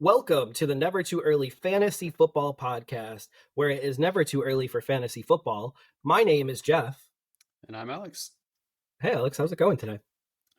Welcome to the Never Too Early Fantasy Football Podcast, where it is never too early for fantasy football. My name is Jeff. And I'm Alex. Hey, Alex, how's it going today?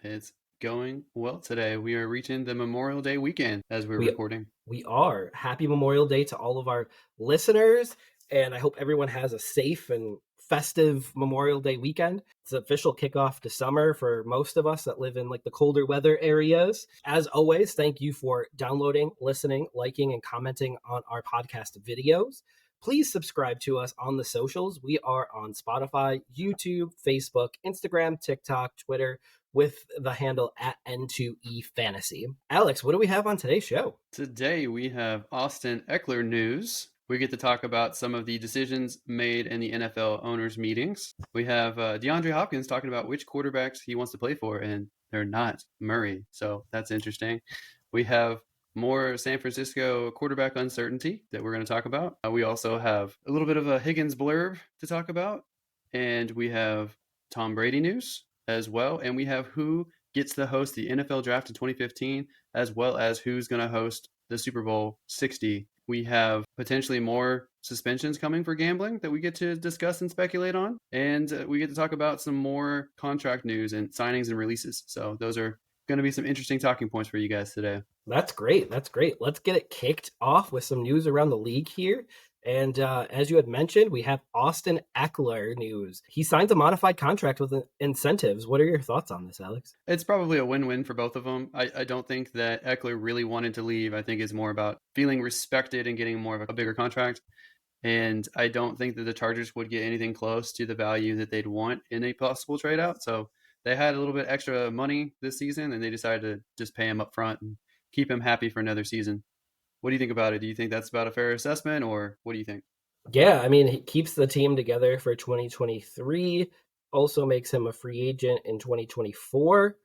It's going well today. We are reaching the Memorial Day weekend as we're recording. We are. Happy Memorial Day to all of our listeners, and I hope everyone has a safe and festive Memorial Day weekend. It's the official kickoff to summer for most of us that live in like the colder weather areas. As always, thank you for downloading, listening, liking, and commenting on our podcast videos. Please subscribe to us on the socials. We are on Spotify, YouTube, Facebook, Instagram, TikTok, Twitter, with the handle at N2EFantasy. Alex, what do we have on today's show? Today we have Austin Ekeler news. We get to talk about some of the decisions made in the NFL owners' meetings. We have DeAndre Hopkins talking about which quarterbacks he wants to play for, and they're not Murray, so that's interesting. We have more San Francisco quarterback uncertainty that we're going to talk about. We also have a little bit of a Higgins blurb to talk about, and we have Tom Brady news as well, and we have who gets to host the NFL draft in 2015, as well as who's going to host the Super Bowl 60. We have potentially more suspensions coming for gambling that we get to discuss and speculate on, and we get to talk about some more contract news and signings and releases. So those are going to be some interesting talking points for you guys today. That's great. Let's get it kicked off with some news around the league here. And as you had mentioned, we have Austin Ekeler news. He signs a modified contract with incentives. What are your thoughts on this, Alex? It's probably a win-win for both of them. I don't think that Ekeler really wanted to leave. I think it's more about feeling respected and getting more of a bigger contract. And I don't think that the Chargers would get anything close to the value that they'd want in a possible trade out. So they had a little bit extra money this season, and they decided to just pay him up front and keep him happy for another season. What do you think about it? Do you think that's about a fair assessment, or what do you think? Yeah, I mean, he keeps the team together for 2023, also makes him a free agent in 2024.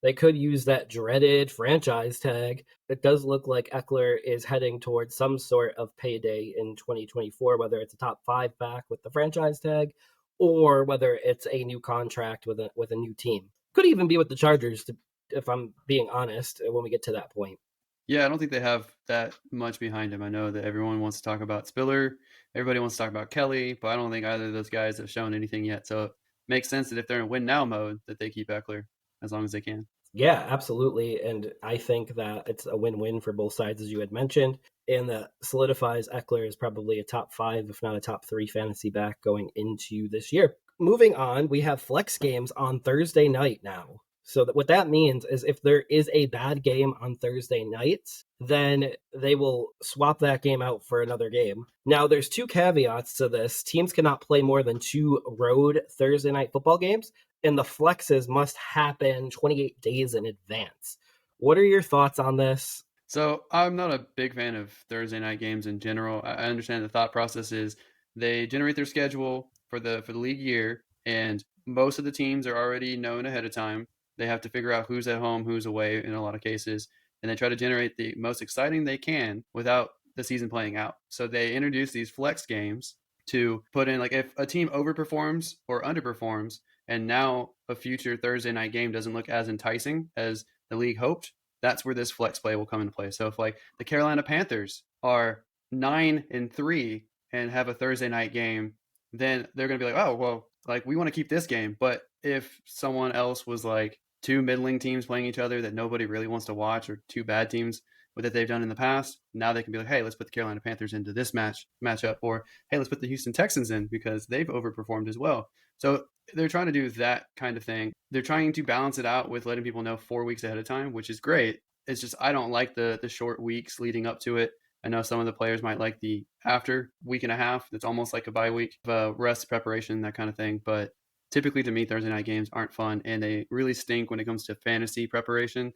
They could use that dreaded franchise tag. It does look like Ekeler is heading towards some sort of payday in 2024, whether it's a top 5 back with the franchise tag or whether it's a new contract with a new team. Could even be with the Chargers, if I'm being honest, when we get to that point. Yeah, I don't think they have that much behind him. I know that everyone wants to talk about Spiller. Everybody wants to talk about Kelly, but I don't think either of those guys have shown anything yet. So it makes sense that if they're in win now mode, that they keep Ekeler as long as they can. Yeah, absolutely. And I think that it's a win-win for both sides, as you had mentioned. And that solidifies Ekeler as probably a top 5, if not a top 3 fantasy back going into this year. Moving on, we have flex games on Thursday night now. So what that means is if there is a bad game on Thursday nights, then they will swap that game out for another game. Now, there's 2 caveats to this. Teams cannot play more than 2 road Thursday night football games, and the flexes must happen 28 days in advance. What are your thoughts on this? So I'm not a big fan of Thursday night games in general. I understand the thought process is they generate their schedule for the league year, and most of the teams are already known ahead of time. They have to figure out who's at home, who's away in a lot of cases, and they try to generate the most exciting they can without the season playing out. So they introduce these flex games to put in, like, if a team overperforms or underperforms, and now a future Thursday night game doesn't look as enticing as the league hoped, that's where this flex play will come into play. So if, like, the Carolina Panthers are 9-3 and have a Thursday night game, then they're going to be like, oh, well, like, we want to keep this game. But if someone else was like 2 middling teams playing each other that nobody really wants to watch, or 2 bad teams that they've done in the past, now they can be like, hey, let's put the Carolina Panthers into this matchup, or hey, let's put the Houston Texans in because they've overperformed as well. So they're trying to do that kind of thing. They're trying to balance it out with letting people know 4 weeks ahead of time, which is great. It's just I don't like the short weeks leading up to it. I know some of the players might like the after week and a half. That's almost like a bye week, rest, preparation, that kind of thing. But typically, to me, Thursday night games aren't fun, and they really stink when it comes to fantasy preparation,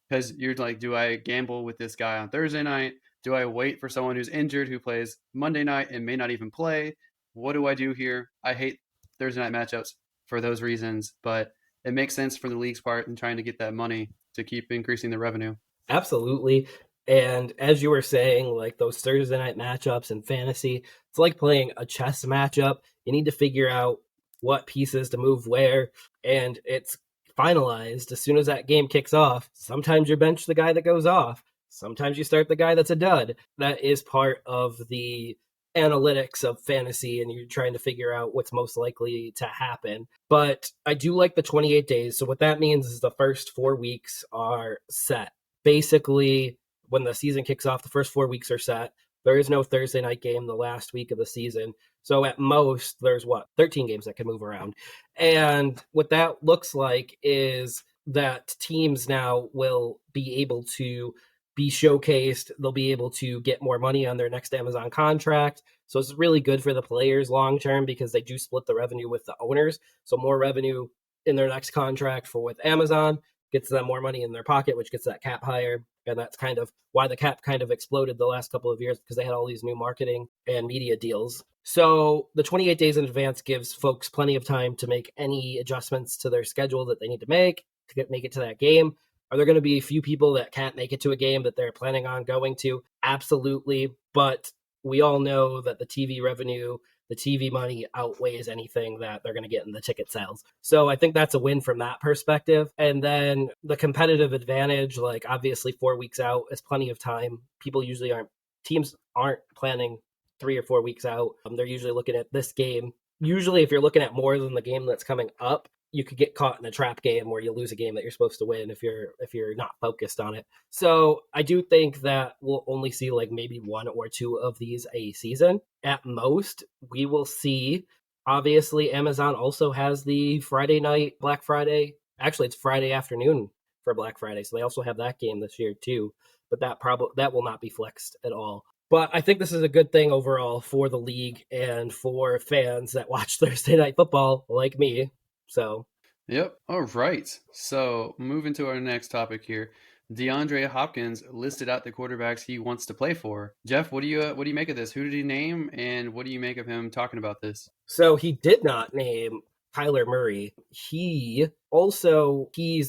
because you're like, do I gamble with this guy on Thursday night? Do I wait for someone who's injured who plays Monday night and may not even play? What do I do here? I hate Thursday night matchups for those reasons, but it makes sense for the league's part in trying to get that money to keep increasing the revenue. Absolutely. And as you were saying, like those Thursday night matchups in fantasy, it's like playing a chess matchup. You need to figure out what pieces to move where, and it's finalized as soon as that game kicks off. Sometimes you bench the guy that goes off. Sometimes you start the guy that's a dud. That is part of the analytics of fantasy, and you're trying to figure out what's most likely to happen. But I do like the 28 days. So what that means is the first 4 weeks are set. Basically, when the season kicks off, the first 4 weeks are set. There is no Thursday night game the last week of the season. So at most, there's 13 games that can move around. And what that looks like is that teams now will be able to be showcased. They'll be able to get more money on their next Amazon contract. So it's really good for the players long term because they do split the revenue with the owners. So more revenue in their next contract for with Amazon gets them more money in their pocket, which gets that cap higher. And that's kind of why the cap kind of exploded the last couple of years because they had all these new marketing and media deals. So the 28 days in advance gives folks plenty of time to make any adjustments to their schedule that they need to make make it to that game. Are there going to be a few people that can't make it to a game that they're planning on going to? Absolutely. But we all know that the TV revenue, the TV money outweighs anything that they're going to get in the ticket sales. So I think that's a win from that perspective. And then the competitive advantage, like obviously 4 weeks out is plenty of time. Teams aren't planning 3 or 4 weeks out. They're usually looking at this game. Usually, if you're looking at more than the game that's coming up, you could get caught in a trap game where you lose a game that you're supposed to win if you're not focused on it. So I do think that we'll only see like maybe one or two of these a season at most. We will see. Obviously, Amazon also has the Friday night Black Friday. Actually, it's Friday afternoon for Black Friday, so they also have that game this year too. But that will not be flexed at all. But I think this is a good thing overall for the league and for fans that watch Thursday night football like me. So, Yep. All right. So moving to our next topic here, DeAndre Hopkins listed out the quarterbacks he wants to play for. Jeff, what do you make of this? Who did he name, and what do you make of him talking about this? so he did not name Kyler Murray. He's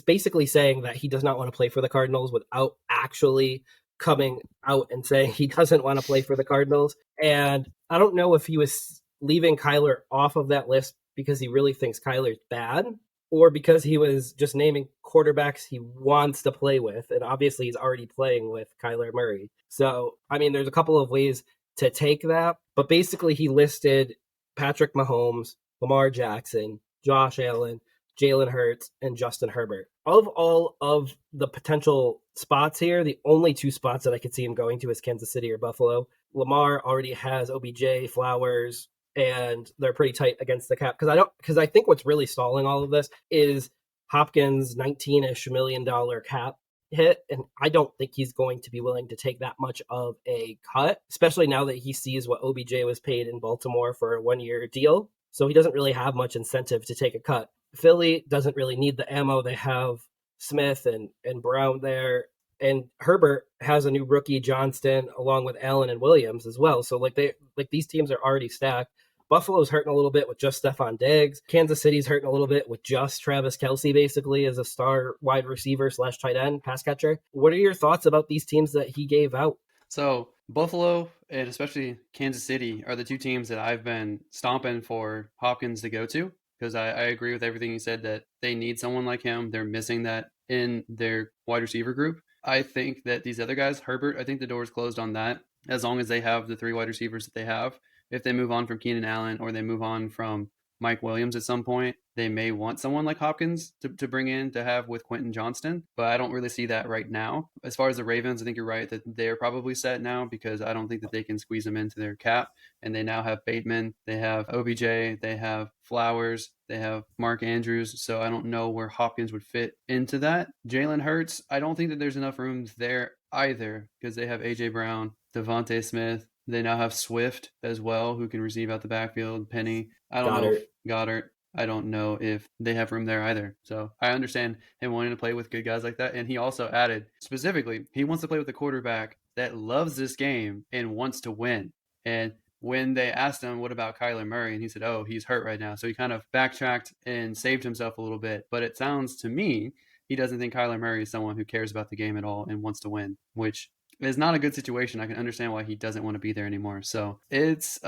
basically saying that he does not want to play for the Cardinals without actually coming out and saying he doesn't want to play for the Cardinals. And I don't know if he was leaving Kyler off of that list because he really thinks Kyler's bad or because he was just naming quarterbacks he wants to play with. And obviously, he's already playing with Kyler Murray. So, I mean, there's a couple of ways to take that. But basically, he listed Patrick Mahomes, Lamar Jackson, Josh Allen, Jalen Hurts, and Justin Herbert. Of all of the potential spots here, the only two spots that I could see him going to is Kansas City or Buffalo. Lamar already has OBJ, Flowers, and they're pretty tight against the cap because I think what's really stalling all of this is Hopkins' $19-ish million cap hit, and I don't think he's going to be willing to take that much of a cut, especially now that he sees what OBJ was paid in Baltimore for a 1-year deal. So he doesn't really have much incentive to take a cut. Philly doesn't really need the ammo. They have Smith and Brown there. And Herbert has a new rookie, Johnston, along with Allen and Williams as well. So these teams are already stacked. Buffalo's hurting a little bit with just Stephon Diggs. Kansas City's hurting a little bit with just Travis Kelce, basically, as a star wide receiver / tight end pass catcher. What are your thoughts about these teams that he gave out? So Buffalo and especially Kansas City are the two teams that I've been stomping for Hopkins to go to because I agree with everything you said that they need someone like him. They're missing that in their wide receiver group. I think that these other guys, Herbert, I think the door's closed on that as long as they have the three wide receivers that they have. If they move on from Keenan Allen or they move on from Mike Williams at some point, they may want someone like Hopkins to bring in to have with Quentin Johnston, but I don't really see that right now. As far as the Ravens, I think you're right that they're probably set now because I don't think that they can squeeze them into their cap. And they now have Bateman, they have OBJ, they have Flowers, they have Mark Andrews. So I don't know where Hopkins would fit into that. Jalen Hurts, I don't think that there's enough room there either because they have AJ Brown, Devontae Smith. They now have Swift as well, who can receive out the backfield. Penny. I don't know if Goddard. I don't know if they have room there either. So I understand him wanting to play with good guys like that. And he also added specifically, he wants to play with a quarterback that loves this game and wants to win. And when they asked him, what about Kyler Murray? And he said, oh, he's hurt right now. So he kind of backtracked and saved himself a little bit. But it sounds to me, he doesn't think Kyler Murray is someone who cares about the game at all and wants to win, which is not a good situation. I can understand why he doesn't want to be there anymore. So it's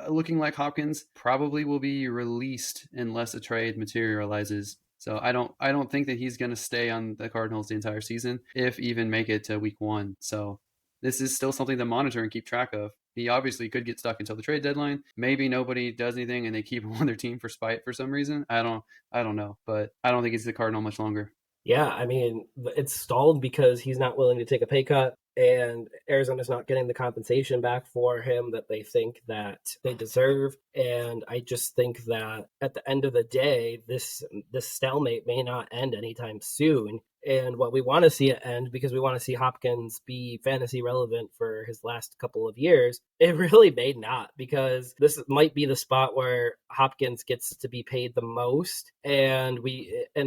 looking like Hopkins probably will be released unless a trade materializes So I don't think that he's going to stay on the Cardinals the entire season, if even make it to week 1. So this is still something to monitor and keep track of. He obviously could get stuck until the trade deadline. Maybe nobody does anything and they keep him on their team for spite for some reason. I don't know, but I don't think he's the Cardinal much longer. Yeah, I mean, it's stalled because he's not willing to take a pay cut, and Arizona's not getting the compensation back for him that they think that they deserve. And I just think that at the end of the day, this stalemate may not end anytime soon. And what we want to see it end, because we want to see Hopkins be fantasy relevant for his last couple of years, it really may not, because this might be the spot where Hopkins gets to be paid the most, and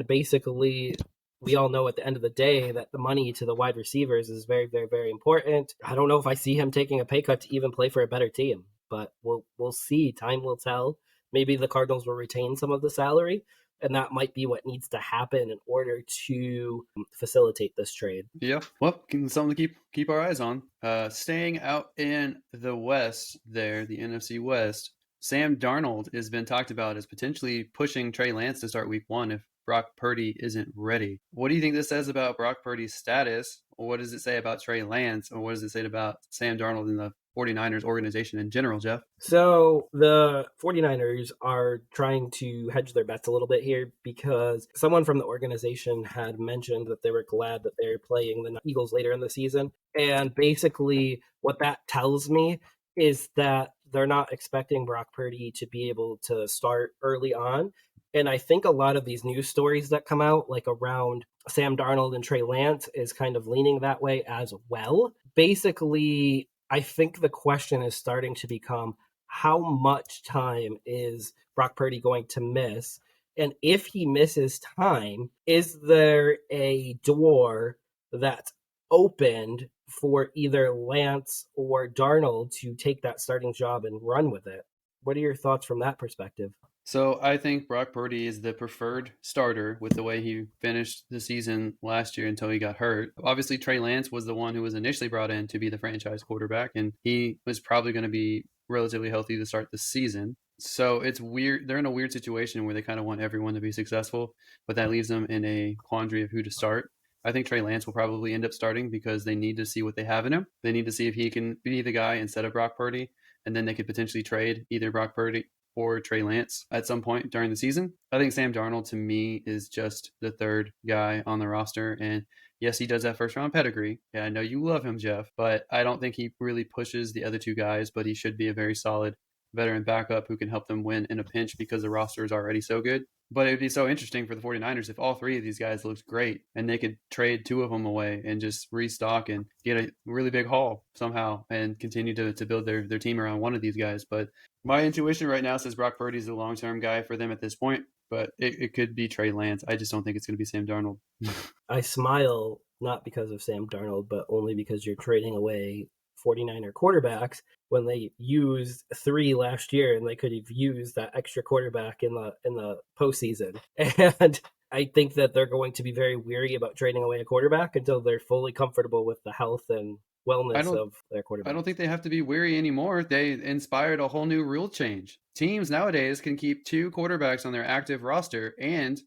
basically we all know at the end of the day that the money to the wide receivers is very, very, very important. I don't know if I see him taking a pay cut to even play for a better team, but we'll see. Time will tell. Maybe the Cardinals will retain some of the salary, and that might be what needs to happen in order to facilitate this trade. Yeah, well, something to keep our eyes on. Staying out in the West, there, the NFC West, Sam Darnold has been talked about as potentially pushing Trey Lance to start Week 1 if Brock Purdy isn't ready. What do you think this says about Brock Purdy's status? Or what does it say about Trey Lance? Or what does it say about Sam Darnold and the 49ers organization in general, Jeff? So the 49ers are trying to hedge their bets a little bit here, because someone from the organization had mentioned that they were glad that they're playing the Eagles later in the season. And basically, what that tells me is that they're not expecting Brock Purdy to be able to start early on. And I think a lot of these news stories that come out, like around Sam Darnold and Trey Lance, is kind of leaning that way as well. Basically, I think the question is starting to become, how much time is Brock Purdy going to miss? And if he misses time, is there a door that's opened for either Lance or Darnold to take that starting job and run with it? What are your thoughts from that perspective? So I think Brock Purdy is the preferred starter with the way he finished the season last year until he got hurt. Obviously, Trey Lance was the one who was initially brought in to be the franchise quarterback, and he was probably going to be relatively healthy to start the season. So it's weird. They're in a weird situation where they kind of want everyone to be successful, but that leaves them in a quandary of who to start. I think Trey Lance will probably end up starting because they need to see what they have in him. They need to see if he can be the guy instead of Brock Purdy, and then they could potentially trade either Brock Purdy or Trey Lance at some point during the season. I think Sam Darnold, to me, is just the third guy on the roster. And yes, he does have first round pedigree. Yeah, I know you love him, Jeff, but I don't think he really pushes the other two guys, but he should be a very solid veteran backup who can help them win in a pinch because the roster is already so good. But it would be so interesting for the 49ers if all three of these guys looked great and they could trade two of them away and just restock and get a really big haul somehow and continue to build their team around one of these guys. But my intuition right now says Brock Purdy's the long-term guy for them at this point, but it could be Trey Lance. I just don't think it's going to be Sam Darnold. I smile not because of Sam Darnold, but only because you're trading away 49er quarterbacks when they used 3 last year, and they could have used that extra quarterback in the postseason. And I think that they're going to be very weary about trading away a quarterback until they're fully comfortable with the health and I wellness don't of their I quarterback. don't think they have to be weary anymore. They inspired a whole new rule change. Teams nowadays can keep 2 quarterbacks on their active roster and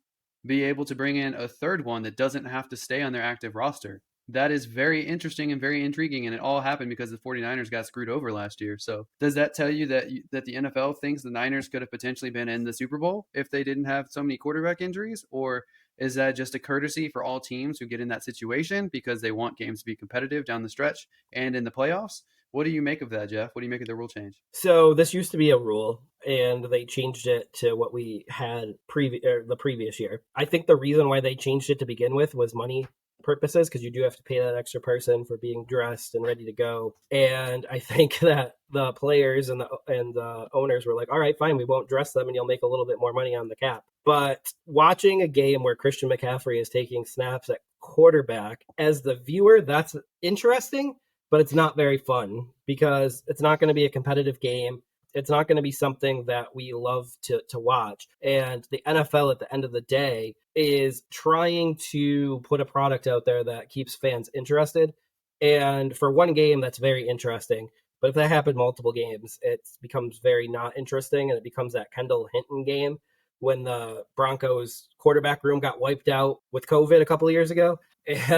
be able to bring in a third one that doesn't have to stay on their active roster. That is very interesting and very intriguing, and it all happened because the 49ers got screwed over last year. So does that tell you that the NFL thinks the Niners could have potentially been in the Super Bowl if they didn't have so many quarterback injuries? Or is that just a courtesy for all teams who get in that situation because they want games to be competitive down the stretch and in the playoffs? What do you make of that, Jeff? What do you make of the rule change? So this used to be a rule, and they changed it to what we had the previous year. I think the reason why they changed it to begin with was money purposes, because you do have to pay that extra person for being dressed and ready to go. And I think that the players and the owners were like, all right, fine, we won't dress them and you'll make a little bit more money on the cap. But watching a game where Christian McCaffrey is taking snaps at quarterback, as the viewer, that's interesting, but it's not very fun because it's not going to be a competitive game. It's not going to be something that we love to watch. And the NFL at the end of the day is trying to put a product out there that keeps fans interested. And for one game, that's very interesting. But if that happened multiple games, it becomes very not interesting, and it becomes that Kendall Hinton game when the Broncos quarterback room got wiped out with COVID a couple of years ago.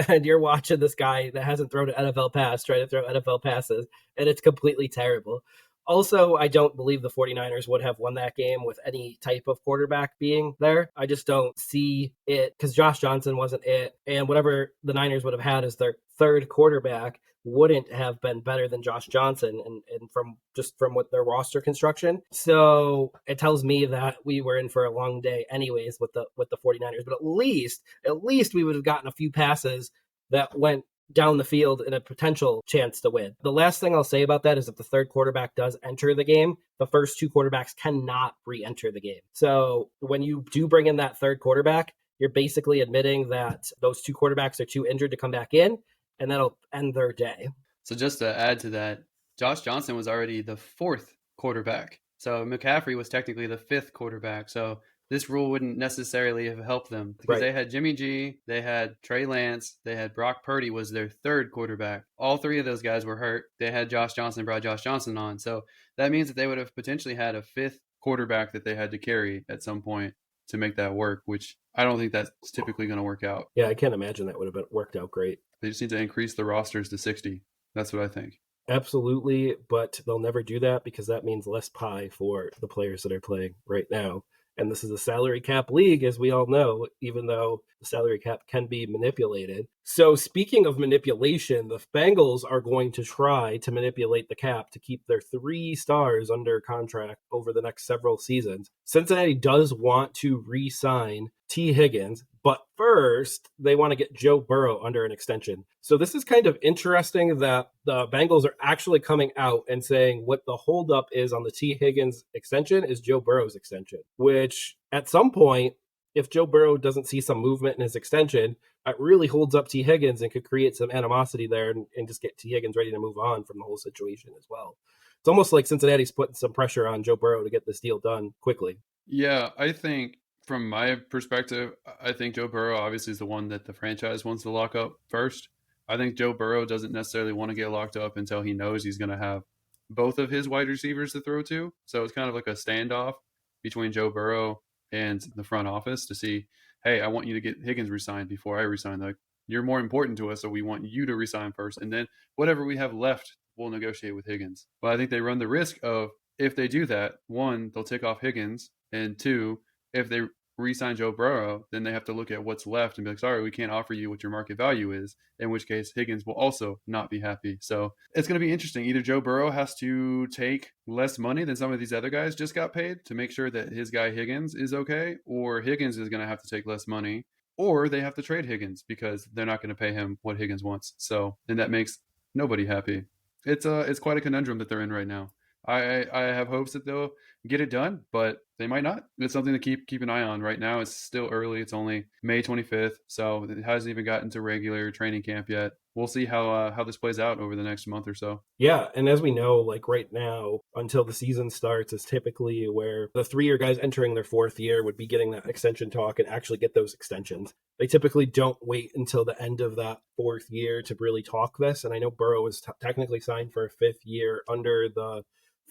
And you're watching this guy that hasn't thrown an NFL pass try to throw NFL passes, and it's completely terrible. Also, I don't believe the 49ers would have won that game with any type of quarterback being there. I just don't see it because Josh Johnson wasn't it. And whatever the Niners would have had as their third quarterback wouldn't have been better than Josh Johnson and from what their roster construction. So it tells me that we were in for a long day anyways with the 49ers. But at least we would have gotten a few passes that went down the field in a potential chance to win. The last thing I'll say about that is if the third quarterback does enter the game, the first two quarterbacks cannot re-enter the game. So when you do bring in that third quarterback, you're basically admitting that those two quarterbacks are too injured to come back in, and that'll end their day. So just to add to that, Josh Johnson was already the fourth quarterback. So McCaffrey was technically the fifth quarterback. So this rule wouldn't necessarily have helped them because Right. they had Jimmy G, they had Trey Lance, they had Brock Purdy was their third quarterback. All three of those guys were hurt. They had Josh Johnson, brought Josh Johnson on. So that means that they would have potentially had a fifth quarterback that they had to carry at some point to make that work, which I don't think that's typically going to work out. Yeah, I can't imagine that would have worked out great. They just need to increase the rosters to 60. That's what I think. Absolutely, but they'll never do that because that means less pie for the players that are playing right now. And this is a salary cap league, as we all know, even though the salary cap can be manipulated. So, speaking of manipulation, the Bengals are going to try to manipulate the cap to keep their 3 stars under contract over the next several seasons. Cincinnati does want to re sign T. Higgins, but first, they want to get Joe Burrow under an extension. So this is kind of interesting that the Bengals are actually coming out and saying what the holdup is on the T. Higgins extension is Joe Burrow's extension, which at some point, if Joe Burrow doesn't see some movement in his extension, it really holds up T. Higgins and could create some animosity there and just get T. Higgins ready to move on from the whole situation as well. It's almost like Cincinnati's putting some pressure on Joe Burrow to get this deal done quickly. Yeah, I think from my perspective, I think Joe Burrow obviously is the one that the franchise wants to lock up first. I think Joe Burrow doesn't necessarily want to get locked up until he knows he's going to have both of his wide receivers to throw to. So it's kind of like a standoff between Joe Burrow and the front office to see, hey, I want you to get Higgins resigned before I resign. Like, you're more important to us, so we want you to resign first. And then whatever we have left, we'll negotiate with Higgins. But I think they run the risk of, if they do that, one, they'll take off Higgins, and two, if they re-sign Joe Burrow, then they have to look at what's left and be like, sorry, we can't offer you what your market value is, in which case Higgins will also not be happy. So it's going to be interesting. Either Joe Burrow has to take less money than some of these other guys just got paid to make sure that his guy Higgins is okay, or Higgins is going to have to take less money, or they have to trade Higgins because they're not going to pay him what Higgins wants. So then that makes nobody happy. It's quite a conundrum that they're in right now. I have hopes that they'll get it done, but they might not. It's something to keep an eye on. Right now, it's still early. It's only May 25th, so it hasn't even gotten to regular training camp yet. We'll see how this plays out over the next month or so. Yeah, and as we know, like right now, until the season starts, is typically where the 3-year guys entering their 4th year would be getting that extension talk and actually get those extensions. They typically don't wait until the end of that 4th year to really talk this. And I know Burrow is technically signed for a 5th year under the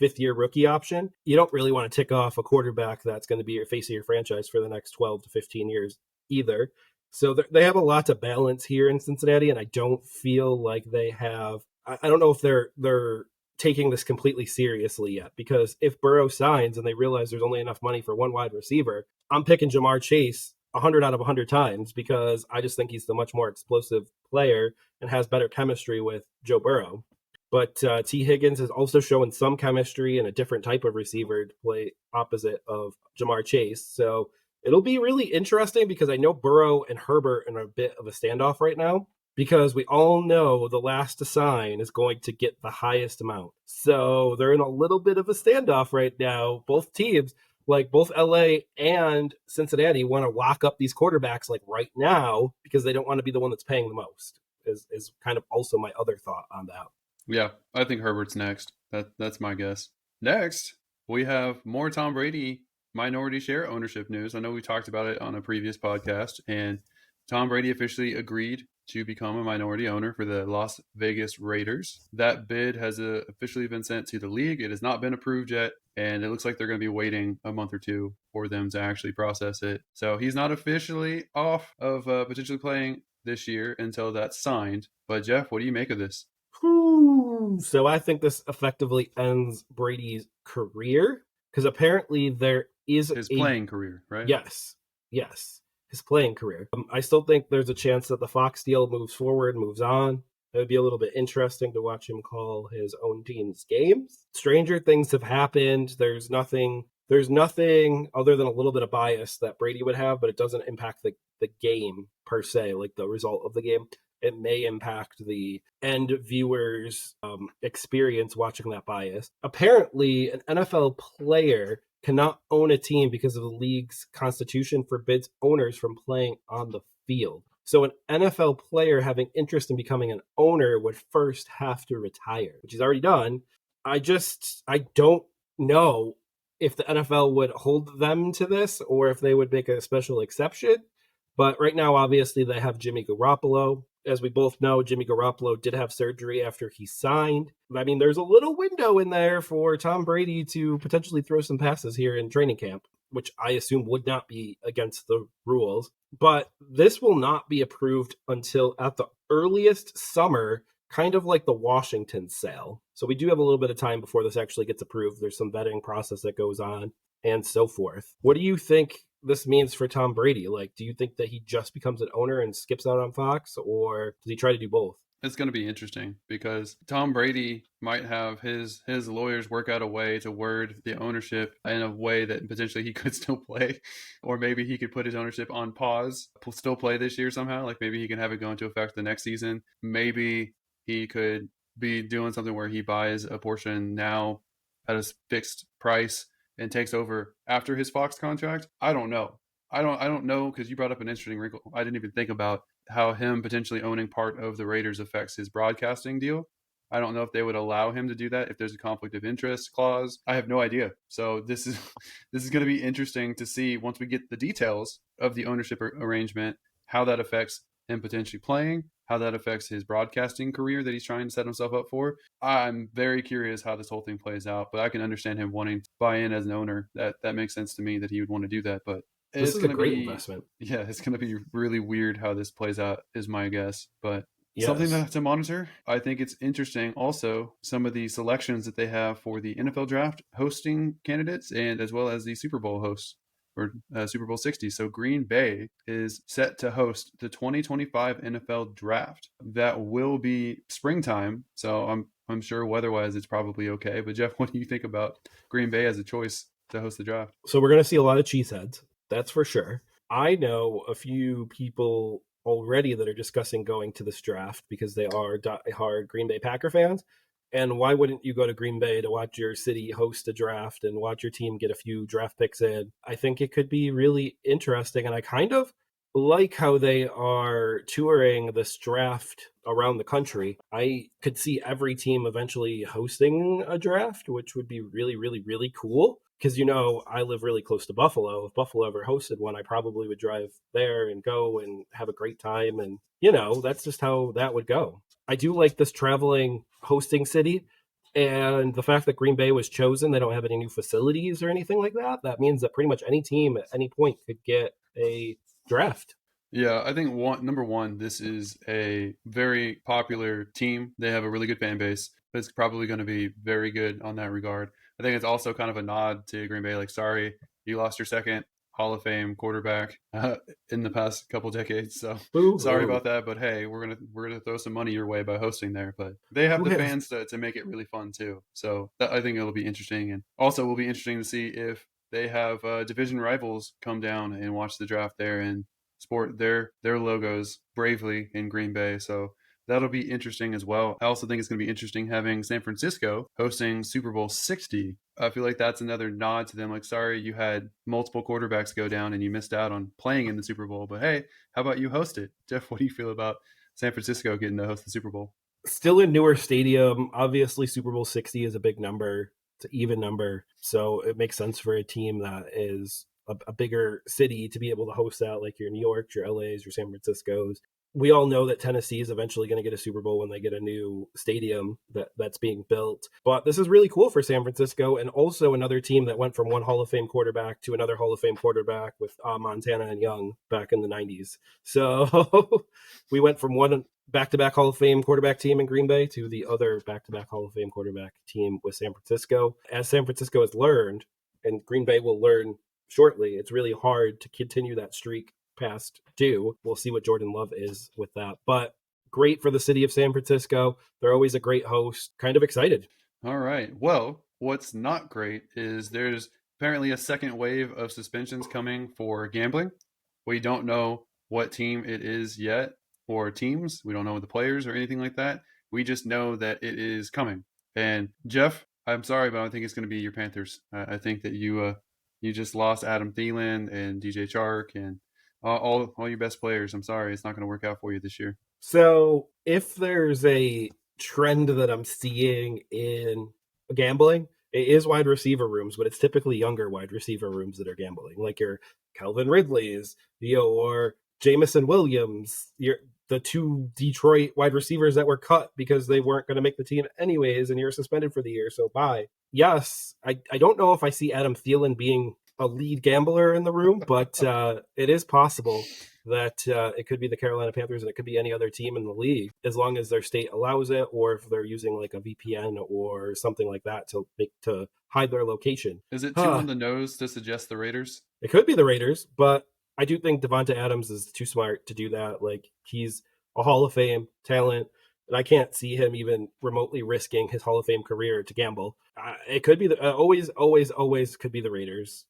5th-year rookie option. You don't really want to tick off a quarterback that's going to be your face of your franchise for the next 12 to 15 years either. So they have a lot to balance here in Cincinnati, and I don't feel like they have. I don't know if they're taking this completely seriously yet, because if Burrow signs and they realize there's only enough money for one wide receiver, I'm picking Jamar Chase 100 out of 100 times because I just think he's the much more explosive player and has better chemistry with Joe Burrow. But T. Higgins is also showing some chemistry and a different type of receiver to play opposite of Jamar Chase. So it'll be really interesting because I know Burrow and Herbert are in a bit of a standoff right now because we all know the last to sign is going to get the highest amount. So they're in a little bit of a standoff right now. Both teams, like both LA and Cincinnati, want to lock up these quarterbacks like right now because they don't want to be the one that's paying the most, is kind of also my other thought on that. Yeah, I think Herbert's next. That's my guess. Next, we have more Tom Brady minority share ownership news. I know we talked about it on a previous podcast, and Tom Brady officially agreed to become a minority owner for the Las Vegas Raiders. That bid has officially been sent to the league. It has not been approved yet, and it looks like they're going to be waiting a month or two for them to actually process it. So he's not officially off of potentially playing this year until that's signed. But Jeff, what do you make of this? So I think this effectively ends Brady's career because apparently there is His a playing career, right? yes, yes, his playing career. I still think there's a chance that the Fox deal moves forward, moves on. It would be a little bit interesting to watch him call his own team's games. Stranger things have happened. There's nothing other than a little bit of bias that Brady would have, but it doesn't impact the game per se, like the result of the game. It may impact the end viewers' experience watching that bias. Apparently, an NFL player cannot own a team because of the league's constitution forbids owners from playing on the field. So an NFL player having interest in becoming an owner would first have to retire, which he's already done. I don't know if the NFL would hold them to this or if they would make a special exception. But right now, obviously, they have Jimmy Garoppolo. As we both know, Jimmy Garoppolo did have surgery after he signed. I mean, there's a little window in there for Tom Brady to potentially throw some passes here in training camp, which I assume would not be against the rules. But this will not be approved until at the earliest summer, kind of like the Washington sale. So we do have a little bit of time before this actually gets approved. There's some vetting process that goes on and so forth. What do you think this means for Tom Brady? Like, do you think that he just becomes an owner and skips out on Fox, or does he try to do both? It's going to be interesting because Tom Brady might have his lawyers work out a way to word the ownership in a way that potentially he could still play, or maybe he could put his ownership on pause, still play this year somehow. Like maybe he can have it go into effect the next season. Maybe he could be doing something where he buys a portion now at a fixed price and takes over after his Fox contract. I don't know. I don't know because you brought up an interesting wrinkle. I didn't even think about how him potentially owning part of the Raiders affects his broadcasting deal. I don't know if they would allow him to do that if there's a conflict of interest clause. I have no idea. So this is this is going to be interesting to see once we get the details of the ownership arrangement, how that affects him potentially playing, how that affects his broadcasting career that he's trying to set himself up for. I'm very curious how this whole thing plays out, but I can understand him wanting to buy in as an owner. That makes sense to me that he would want to do that, but This it's is a going to great be, investment. yeah, it's going to be really weird how this plays out, is my guess. But something Yes. to monitor. I think it's interesting also some of the selections that they have for the NFL draft hosting candidates and as well as the Super Bowl hosts or Super Bowl 60. So Green Bay is set to host the 2025 NFL draft. That will be springtime. So I'm sure weather-wise it's probably okay. But Jeff, what do you think about Green Bay as a choice to host the draft? So we're going to see a lot of cheeseheads. That's for sure. I know a few people already that are discussing going to this draft because they are diehard Green Bay Packer fans. And why wouldn't you go to Green Bay to watch your city host a draft and watch your team get a few draft picks in? I think it could be really interesting. And I kind of like how they are touring this draft around the country. I could see every team eventually hosting a draft, which would be really, really, really cool. Because, I live really close to Buffalo. If Buffalo ever hosted one, I probably would drive there and go and have a great time. And, that's just how that would go. I do like this traveling hosting city. And the fact that Green Bay was chosen, they don't have any new facilities or anything like that. That means that pretty much any team at any point could get a draft. Yeah, I think number one, this is a very popular team. They have a really good fan base. It's probably going to be very good on that regard. I think it's also kind of a nod to Green Bay. Like, sorry, you lost your second Hall of Fame quarterback in the past couple decades. So sorry Boo-hoo. about that. But hey, we're gonna throw some money your way by hosting there. But they have Who the has fans to make it really fun too. So I think it'll be interesting, and also will be interesting to see if they have division rivals come down and watch the draft there and sport their logos bravely in Green Bay. So that'll be interesting as well. I also think it's going to be interesting having San Francisco hosting Super Bowl 60. I feel like that's another nod to them. Like, sorry, you had multiple quarterbacks go down and you missed out on playing in the Super Bowl. But hey, how about you host it? Jeff, what do you feel about San Francisco getting to host the Super Bowl? still in newer stadium. Obviously, Super Bowl 60 is a big number. It's an even number. So it makes sense for a team that is a bigger city to be able to host that, like your New York, your LA's, your San Francisco's. we all know that Tennessee is eventually going to get a Super Bowl when they get a new stadium that's being built. But this is really cool for San Francisco, and also another team that went from one Hall of Fame quarterback to another Hall of Fame quarterback with Montana and Young back in the 90s. So we went from one back-to-back Hall of Fame quarterback team in Green Bay to the other back-to-back Hall of Fame quarterback team with San Francisco. As San Francisco has learned, and Green Bay will learn shortly, it's really hard to continue that streak past due. We'll see what Jordan Love is with that. But great for the city of San Francisco. They're always a great host. Kind of excited. All right. Well, what's not great is there's apparently a second wave of suspensions coming for gambling. We don't know what team it is yet or teams. We don't know the players or anything like that. We just know that it is coming. And Jeff, I'm sorry, but I don't think it's going to be your Panthers. I think that you just lost Adam Thielen and DJ Chark and all your best players. I'm sorry, it's not going to work out for you this year. So if there's a trend that I'm seeing in gambling, it is wide receiver rooms, but it's typically younger wide receiver rooms that are gambling, like your Calvin Ridley's, or Jamison Williams, the two Detroit wide receivers that were cut because they weren't going to make the team anyways, and you're suspended for the year, so bye. Yes, I don't know if I see Adam Thielen being a lead gambler in the room, but it is possible that it could be the Carolina Panthers and it could be any other team in the league, as long as their state allows it, or if they're using like a VPN or something like that to hide their location. Is it too on the nose to suggest the Raiders? It could be the Raiders, but I do think Devonta Adams is too smart to do that. Like, he's a Hall of Fame talent, and I can't see him even remotely risking his Hall of Fame career to gamble. It could be always could be the Raiders.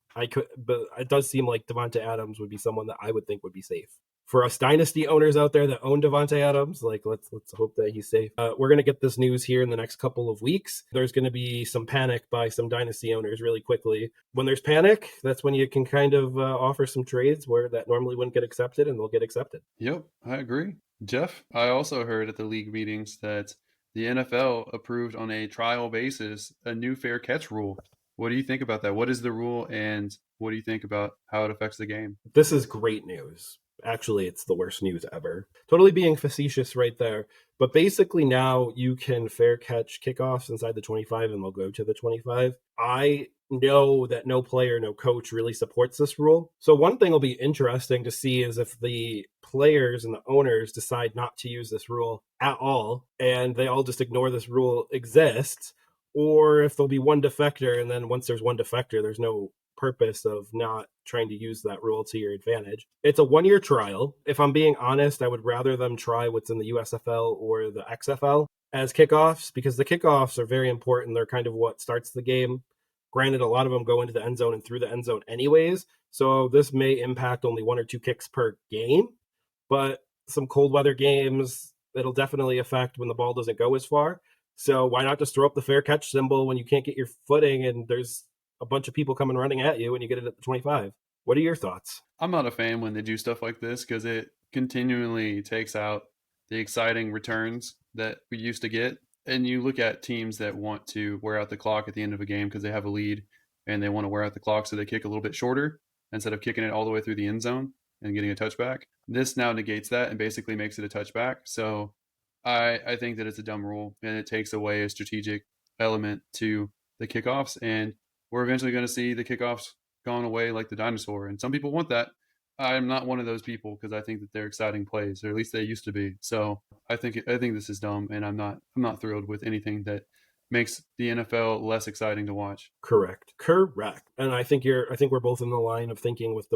But it does seem like Devonta Adams would be someone that I would think would be safe. For us dynasty owners out there that own Devonta Adams, like let's hope that he's safe. We're gonna get this news here in the next couple of weeks. There's gonna be some panic by some dynasty owners really quickly. When there's panic, that's when you can kind of offer some trades where that normally wouldn't get accepted, and they'll get accepted. Yep, I agree. Jeff, I also heard at the league meetings that the NFL approved on a trial basis a new fair catch rule. What do you think about that? What is the rule, and what do you think about how it affects the game? This is great news. Actually, it's the worst news ever. Totally being facetious right there. But basically now you can fair catch kickoffs inside the 25 and they'll go to the 25. I know that no player, no coach really supports this rule. So one thing will be interesting to see is if the players and the owners decide not to use this rule at all, and they all just ignore this rule exists, or if there'll be one defector, and then once there's one defector, there's no purpose of not trying to use that rule to your advantage. It's a 1-year trial. If I'm being honest, I would rather them try what's in the USFL or the XFL as kickoffs, because the kickoffs are very important. They're kind of what starts the game. Granted, a lot of them go into the end zone and through the end zone anyways, so this may impact only 1 or 2 kicks per game, but some cold weather games, it'll definitely affect when the ball doesn't go as far. So why not just throw up the fair catch symbol when you can't get your footing and there's a bunch of people coming running at you and you get it at the 25? What are your thoughts? I'm not a fan when they do stuff like this because it continually takes out the exciting returns that we used to get. And you look at teams that want to wear out the clock at the end of a game because they have a lead and they want to wear out the clock, so they kick a little bit shorter instead of kicking it all the way through the end zone and getting a touchback. This now negates that and basically makes it a touchback. So I think that it's a dumb rule, and it takes away a strategic element to the kickoffs, and we're eventually going to see the kickoffs gone away like the dinosaur. And some people want that. I'm not one of those people because I think that they're exciting plays, or at least they used to be. So I think this is dumb, and I'm not thrilled with anything that makes the NFL less exciting to watch. Correct. And I think we're both in the line of thinking with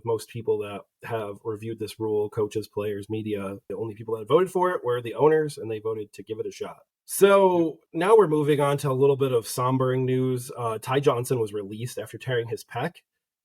most people that have reviewed this rule, coaches, players, media. The only people that voted for it were the owners, and they voted to give it a shot. So now we're moving on to a little bit of sombering news. Ty Johnson was released after tearing his pec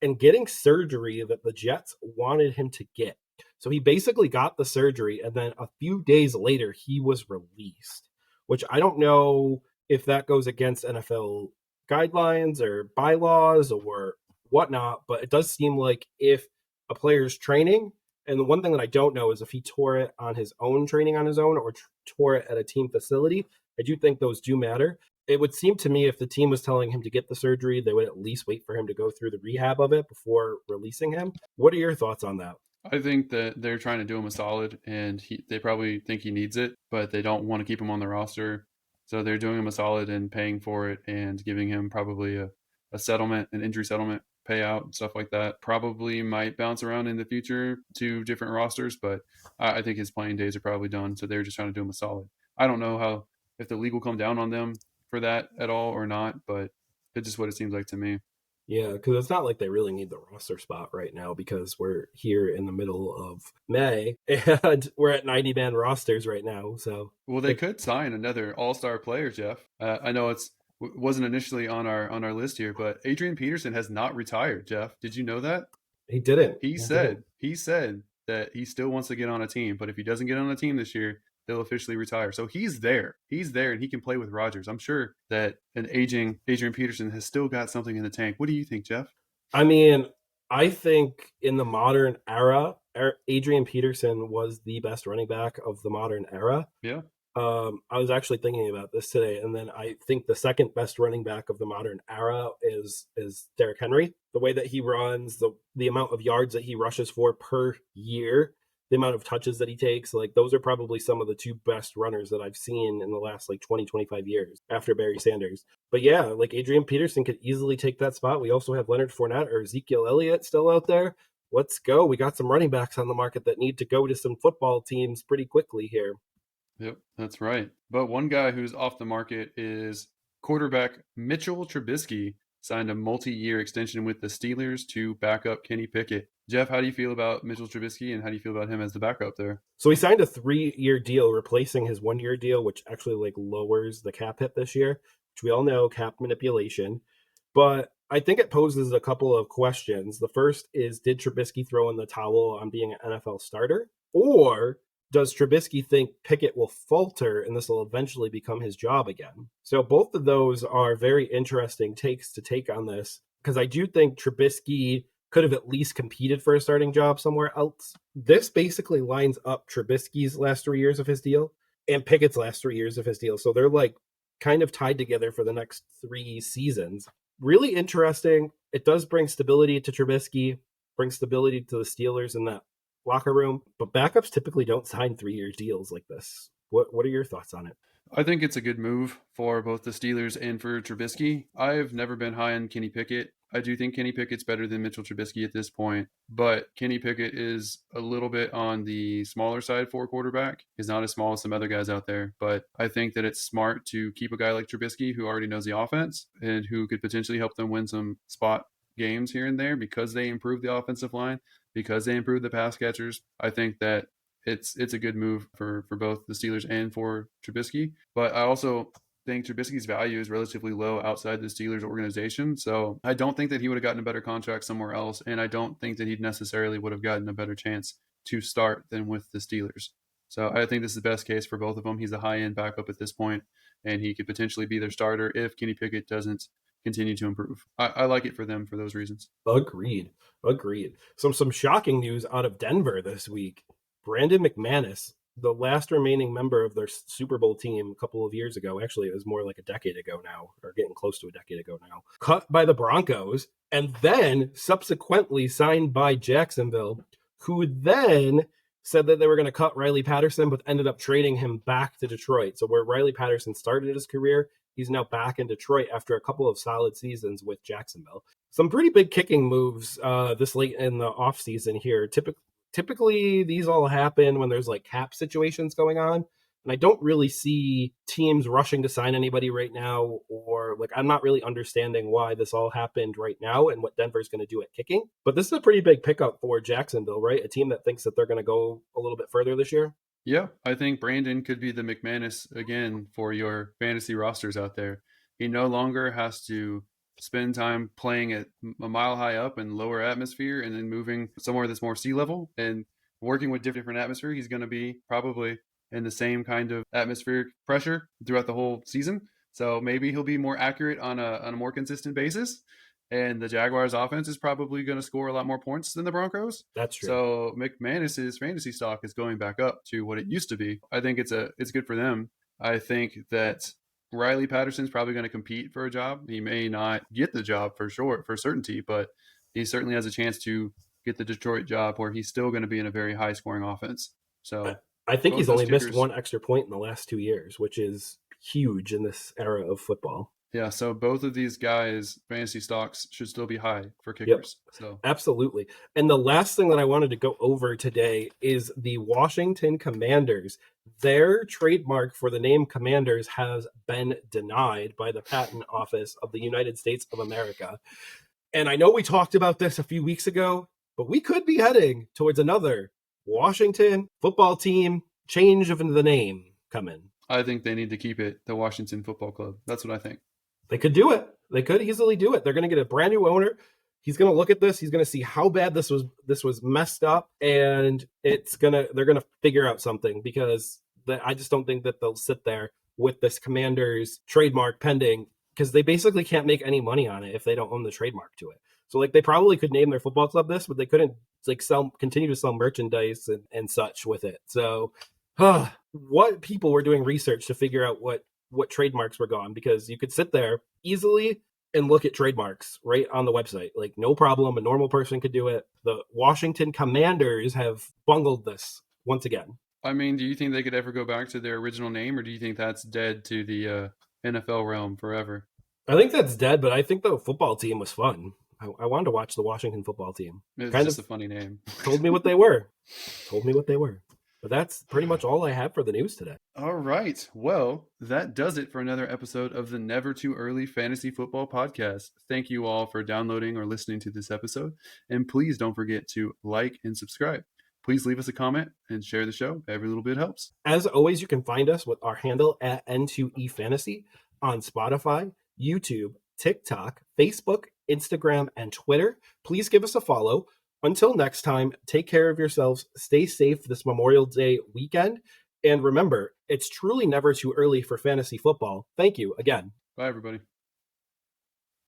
and getting surgery that the Jets wanted him to get. So he basically got the surgery, and then a few days later he was released, which I don't know if that goes against NFL guidelines or bylaws or whatnot, but it does seem like if a player's training, and the one thing that I don't know is if he tore it on his own training on his own or tore it at a team facility. I do think those do matter. It would seem to me if the team was telling him to get the surgery, they would at least wait for him to go through the rehab of it before releasing him. What are your thoughts on that? I think that they're trying to do him a solid, and they probably think he needs it, but they don't want to keep him on the roster. So they're doing him a solid and paying for it and giving him probably a settlement, an injury settlement payout, and stuff like that. Probably might bounce around in the future to different rosters, but I think his playing days are probably done. So they're just trying to do him a solid. I don't know how if the league will come down on them for that at all or not, but it's just what it seems like to me. Yeah, because it's not like they really need the roster spot right now because we're here in the middle of May and we're at 90-man rosters right now. So Well, they it, could sign another All-Star player, Jeff. I know it's wasn't initially on our list here, but Adrian Peterson has not retired. Jeff, did you know that? he didn't. He He didn't. said he said that he still wants to get on a team, but if he doesn't get on a team this year, they'll officially retire. So he's there. He's there, and he can play with Rodgers. I'm sure that an aging Adrian Peterson has still got something in the tank. What do you think, Jeff? I mean, I think in the modern era, Adrian Peterson was the best running back of the modern era. Yeah. I was actually thinking about this today, and then I think the second best running back of the modern era is Derrick Henry. The way that he runs, the amount of yards that he rushes for per year, the amount of touches that he takes, like those are probably some of the two best runners that I've seen in the last like 20, 25 years after Barry Sanders. But yeah, like Adrian Peterson could easily take that spot. We also have Leonard Fournette or Ezekiel Elliott still out there. Let's go. We got some running backs on the market that need to go to some football teams pretty quickly here. Yep, that's right. But one guy who's off the market is quarterback Mitchell Trubisky signed a multi-year extension with the Steelers to back up Kenny Pickett. Jeff, how do you feel about Mitchell Trubisky and how do you feel about him as the backup there? So he signed a 3-year deal, replacing his 1-year deal, which actually like lowers the cap hit this year, which we all know cap manipulation. But I think it poses a couple of questions. The first is, did Trubisky throw in the towel on being an NFL starter? Or does Trubisky think Pickett will falter and this will eventually become his job again? So both of those are very interesting takes to take on this because I do think Trubisky could have at least competed for a starting job somewhere else. This basically lines up Trubisky's last 3 years of his deal and Pickett's last 3 years of his deal. So they're like kind of tied together for the next 3 seasons. Really interesting. It does bring stability to Trubisky, brings stability to the Steelers in that locker room, but backups typically don't sign 3-year deals like this. What are your thoughts on it? I think it's a good move for both the Steelers and for Trubisky. I've never been high on Kenny Pickett. I do think Kenny Pickett's better than Mitchell Trubisky at this point, but Kenny Pickett is a little bit on the smaller side for a quarterback. He's not as small as some other guys out there, but I think that it's smart to keep a guy like Trubisky who already knows the offense and who could potentially help them win some spot games here and there because they improve the offensive line, because they improve the pass catchers. I think that it's a good move for both the Steelers and for Trubisky. But I also think Trubisky's value is relatively low outside the Steelers organization. So I don't think that he would have gotten a better contract somewhere else. And I don't think that he necessarily would have gotten a better chance to start than with the Steelers. So I think this is the best case for both of them. He's a high end backup at this point, and he could potentially be their starter if Kenny Pickett doesn't continue to improve. I like it for them for those reasons. Agreed. Agreed. Some shocking news out of Denver this week. Brandon McManus, the last remaining member of their Super Bowl team a couple of years ago, actually it was more like a decade ago now, or getting close to a decade ago now, cut by the Broncos and then subsequently signed by Jacksonville, who then said that they were going to cut Riley Patterson, but ended up trading him back to Detroit. So where Riley Patterson started his career, he's now back in Detroit after a couple of solid seasons with Jacksonville. Some pretty big kicking moves this late in the offseason here. Typically, these all happen when there's like cap situations going on. And I don't really see teams rushing to sign anybody right now, or like I'm not really understanding why this all happened right now and what Denver's going to do at kicking. But this is a pretty big pickup for Jacksonville, right? A team that thinks that they're going to go a little bit further this year. Yeah, I think Brandon could be the McManus again for your fantasy rosters out there. He no longer has to spend time playing at a mile high up in lower atmosphere and then moving somewhere that's more sea level and working with different atmosphere. He's going to be probably in the same kind of atmospheric pressure throughout the whole season. So maybe he'll be more accurate on a more consistent basis. And the Jaguars offense is probably going to score a lot more points than the Broncos. That's true. So McManus's fantasy stock is going back up to what it used to be. I think it's good for them. I think that Riley Patterson's probably going to compete for a job. He may not get the job for sure, for certainty, but he certainly has a chance to get the Detroit job, where he's still going to be in a very high scoring offense. I, So I think both he's those only missed kickers, one extra point in the last 2 years, which is huge in this era of football. yeah. So both of these guys' fantasy stocks should still be high for Yep. kickers. So Absolutely. And the last thing that I wanted to go over today is the Washington Commanders. Their trademark for the name Commanders has been denied by the Patent Office of the United States of America. And I know we talked about this a few weeks ago, but we could be heading towards another Washington football team change of the name coming. I think they need to keep it the Washington Football Club. That's what I think. They could do it. They could easily do it. They're going to get a brand new owner. He's going to look at this. He's going to see how bad this was messed up, and they're going to figure out something, because I just don't think that they'll sit there with this Commanders trademark pending, because they basically can't make any money on it if they don't own the trademark to it. So like they probably could name their football club this, but they couldn't like continue to sell merchandise and such with it. So what people were doing research to figure out what trademarks were gone, because you could sit there easily and look at trademarks right on the website. Like no problem. A normal person could do it. The Washington Commanders have bungled this once again. I mean, do you think they could ever go back to their original name, or do you think that's dead to the NFL realm forever? I think that's dead, but I think the football team was fun. I wanted to watch the Washington football team. It's Kind just of a funny name. told me what they were. Told me what they were. But that's pretty much all I have for the news today. All right. Well, that does it for another episode of the Never Too Early Fantasy Football Podcast. Thank you all for downloading or listening to this episode. And please don't forget to like and subscribe. Please leave us a comment and share the show. Every little bit helps. As always, you can find us with our handle at N2EFantasy on Spotify, YouTube, TikTok, Facebook, Instagram, and Twitter. Please give us a follow. Until next time, take care of yourselves, stay safe this Memorial Day weekend, and remember, it's truly never too early for fantasy football. Thank you again. Bye, everybody.